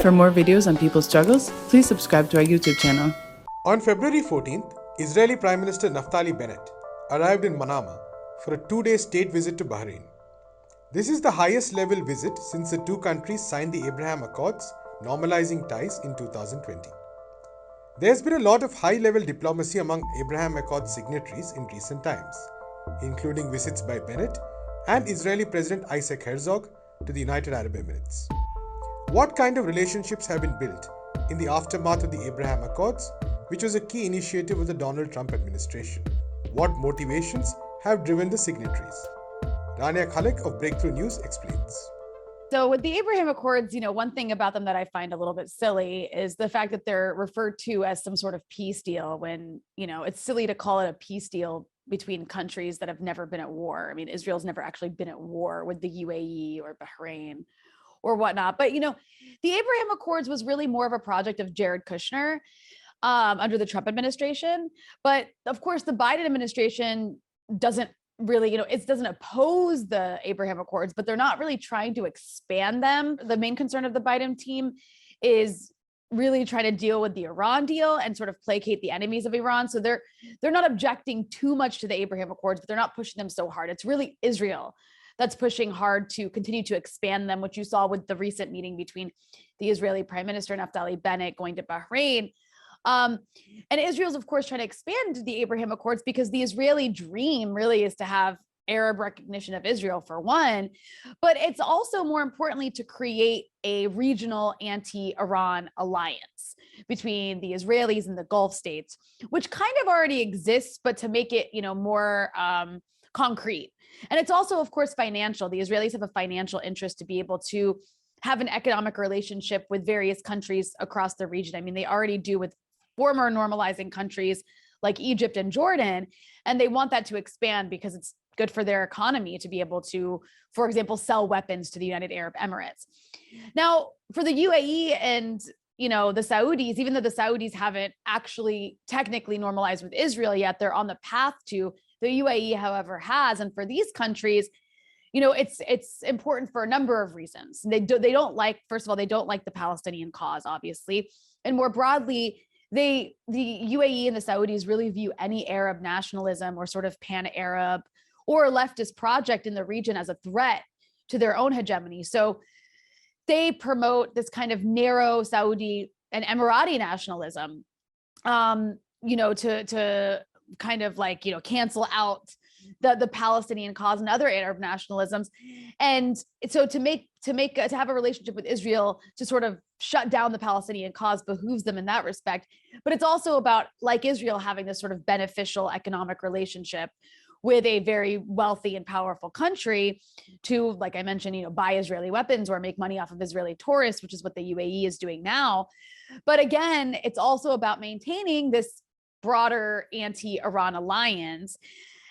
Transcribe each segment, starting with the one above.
For more videos on people's struggles, please subscribe to our YouTube channel. On February 14th, Israeli Prime Minister Naftali Bennett arrived in Manama for a two-day state visit to Bahrain. This is the highest level visit since the two countries signed the Abraham Accords, normalizing ties in 2020. There's been a lot of high-level diplomacy among Abraham Accords signatories in recent times, including visits by Bennett and Israeli President Isaac Herzog to the United Arab Emirates. What kind of relationships have been built in the aftermath of the Abraham Accords, which was a key initiative of the Donald Trump administration? What motivations have driven the signatories? Rania Khalek of Breakthrough News explains. So with the Abraham Accords, one thing about them that I find a little bit silly is the fact that they're referred to as some sort of peace deal when, it's silly to call it a peace deal between countries that have never been at war. I mean, Israel's never actually been at war with the UAE or Bahrain or whatnot. But, the Abraham Accords was really more of a project of Jared Kushner under the Trump administration. But of course, the Biden administration doesn't really, it doesn't oppose the Abraham Accords, but they're not really trying to expand them. The main concern of the Biden team is really trying to deal with the Iran deal and sort of placate the enemies of Iran. So they're not objecting too much to the Abraham Accords, but they're not pushing them so hard. It's really Israel that's pushing hard to continue to expand them, which you saw with the recent meeting between the Israeli Prime Minister Naftali Bennett going to Bahrain. And Israel's, of course, trying to expand the Abraham Accords because the Israeli dream really is to have Arab recognition of Israel, for one, but it's also, more importantly, to create a regional anti-Iran alliance between the Israelis and the Gulf states, which kind of already exists, but to make it, more concrete. And it's also, of course, financial. The Israelis have a financial interest to be able to have an economic relationship with various countries across the region. I mean, they already do with former normalizing countries like Egypt and Jordan, and they want that to expand because it's good for their economy to be able to, for example, sell weapons to the United Arab Emirates. Now, for the UAE and the Saudis, even though the Saudis haven't actually technically normalized with Israel yet, they're on the path to. The UAE, however, has, and for these countries, it's important for a number of reasons. They don't like, first of all, they don't like the Palestinian cause, obviously, and more broadly, the UAE and the Saudis really view any Arab nationalism or sort of pan-Arab or leftist project in the region as a threat to their own hegemony. So they promote this kind of narrow Saudi and Emirati nationalism, to kind of like, cancel out the Palestinian cause and other Arab nationalisms. And so to have a relationship with Israel to sort of shut down the Palestinian cause behooves them in that respect. But it's also about, like Israel, having this sort of beneficial economic relationship with a very wealthy and powerful country to, like I mentioned, buy Israeli weapons or make money off of Israeli tourists, which is what the UAE is doing now. But again, it's also about maintaining this broader anti-Iran alliance.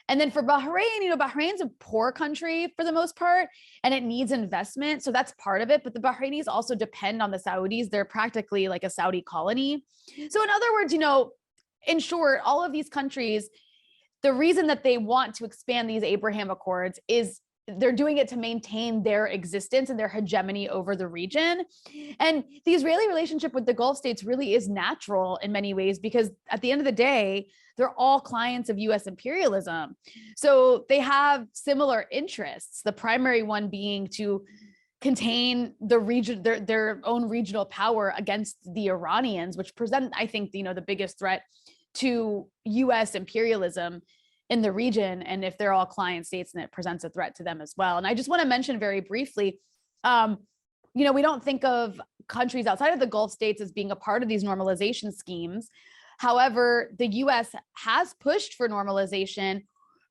And then for Bahrain, Bahrain's a poor country for the most part, and it needs investment. So that's part of it. But the Bahrainis also depend on the Saudis. They're practically like a Saudi colony. So in other words, in short, all of these countries, the reason that they want to expand these Abraham Accords is they're doing it to maintain their existence and their hegemony over the region. And the Israeli relationship with the Gulf states really is natural in many ways, because at the end of the day, they're all clients of US imperialism. So they have similar interests, the primary one being to contain the region, their own regional power against the Iranians, which present, I think, the biggest threat to US imperialism in the region. And if they're all client states, and it presents a threat to them as well. And I just want to mention very briefly, we don't think of countries outside of the Gulf states as being a part of these normalization schemes. However, the US has pushed for normalization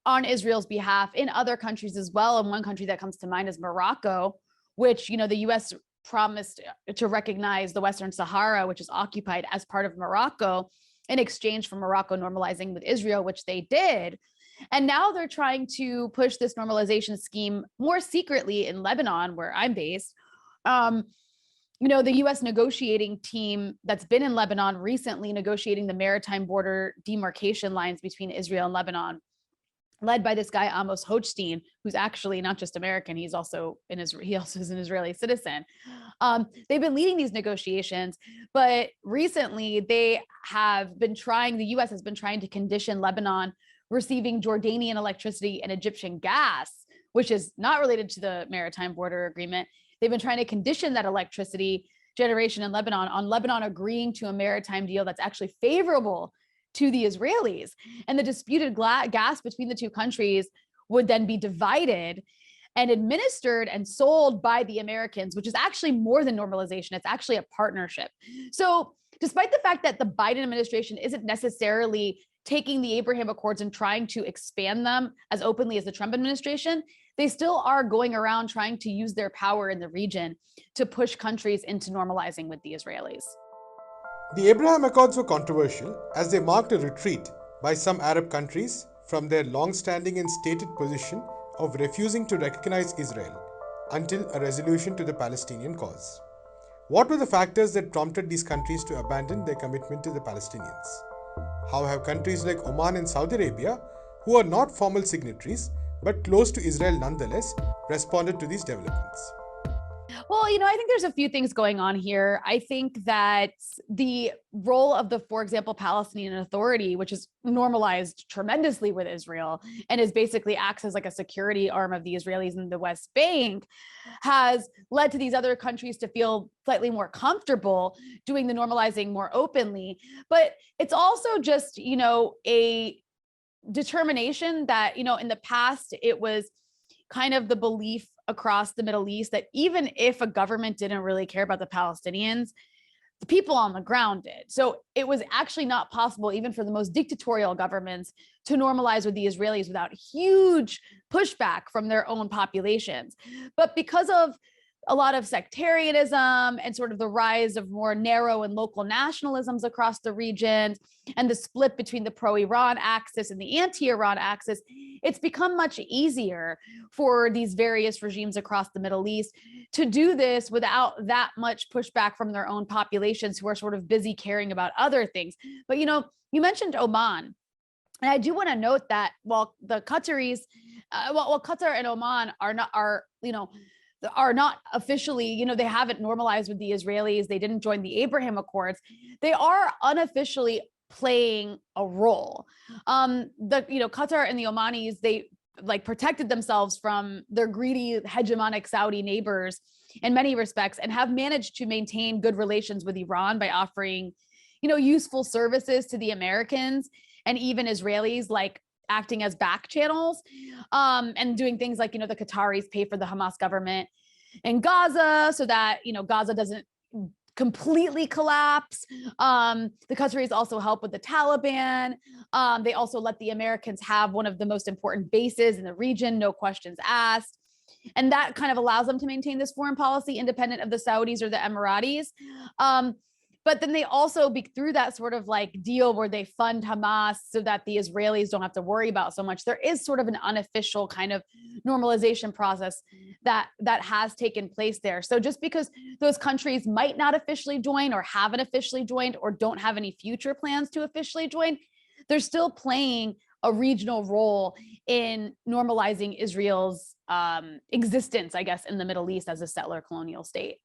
on Israel's behalf in other countries as well. And one country that comes to mind is Morocco, which, the US promised to recognize the Western Sahara, which is occupied, as part of Morocco, in exchange for Morocco normalizing with Israel, which they did. And now they're trying to push this normalization scheme more secretly in Lebanon, where I'm based. The US negotiating team that's been in Lebanon recently negotiating the maritime border demarcation lines between Israel and Lebanon led by this guy Amos Hochstein, who's actually not just American, he also is an Israeli citizen. They've been leading these negotiations, but recently the U.S. has been trying to condition Lebanon receiving Jordanian electricity and Egyptian gas, which is not related to the maritime border agreement. They've been trying to condition that electricity generation in Lebanon on Lebanon agreeing to a maritime deal that's actually favorable to the Israelis. And the disputed gas between the two countries would then be divided and administered and sold by the Americans, which is actually more than normalization. It's actually a partnership. So despite the fact that the Biden administration isn't necessarily taking the Abraham Accords and trying to expand them as openly as the Trump administration, they still are going around trying to use their power in the region to push countries into normalizing with the Israelis. The Abraham Accords were controversial as they marked a retreat by some Arab countries from their long-standing and stated position of refusing to recognize Israel until a resolution to the Palestinian cause. What were the factors that prompted these countries to abandon their commitment to the Palestinians? How have countries like Oman and Saudi Arabia, who are not formal signatories but close to Israel nonetheless, responded to these developments? Well, I think there's a few things going on here. I think that the role of for example, Palestinian Authority, which is normalized tremendously with Israel and is basically acts as like a security arm of the Israelis in the West Bank, has led to these other countries to feel slightly more comfortable doing the normalizing more openly. But it's also just, a determination that, in the past, it was kind of the belief across the Middle East that even if a government didn't really care about the Palestinians, the people on the ground did. So it was actually not possible, even for the most dictatorial governments, to normalize with the Israelis without huge pushback from their own populations. But because of a lot of sectarianism and sort of the rise of more narrow and local nationalisms across the region and the split between the pro-Iran axis and the anti-Iran axis, it's become much easier for these various regimes across the Middle East to do this without that much pushback from their own populations who are sort of busy caring about other things. But, you mentioned Oman. And I do want to note that while the Qataris, while Qatar and Oman are not officially, they haven't normalized with the Israelis, they didn't join the Abraham Accords, they are unofficially playing a role. Qatar and the Omanis, they protected themselves from their greedy hegemonic Saudi neighbors in many respects and have managed to maintain good relations with Iran by offering, useful services to the Americans and even Israelis, like acting as back channels, and doing things like, the Qataris pay for the Hamas government in Gaza so that, Gaza doesn't completely collapse. The Qataris also help with the Taliban. They also let the Americans have one of the most important bases in the region, no questions asked. And that kind of allows them to maintain this foreign policy independent of the Saudis or the Emiratis. But then they also, through that sort of deal where they fund Hamas so that the Israelis don't have to worry about so much, there is sort of an unofficial kind of normalization process that has taken place there. So just because those countries might not officially join or haven't officially joined or don't have any future plans to officially join, they're still playing a regional role in normalizing Israel's existence, I guess, in the Middle East as a settler colonial state.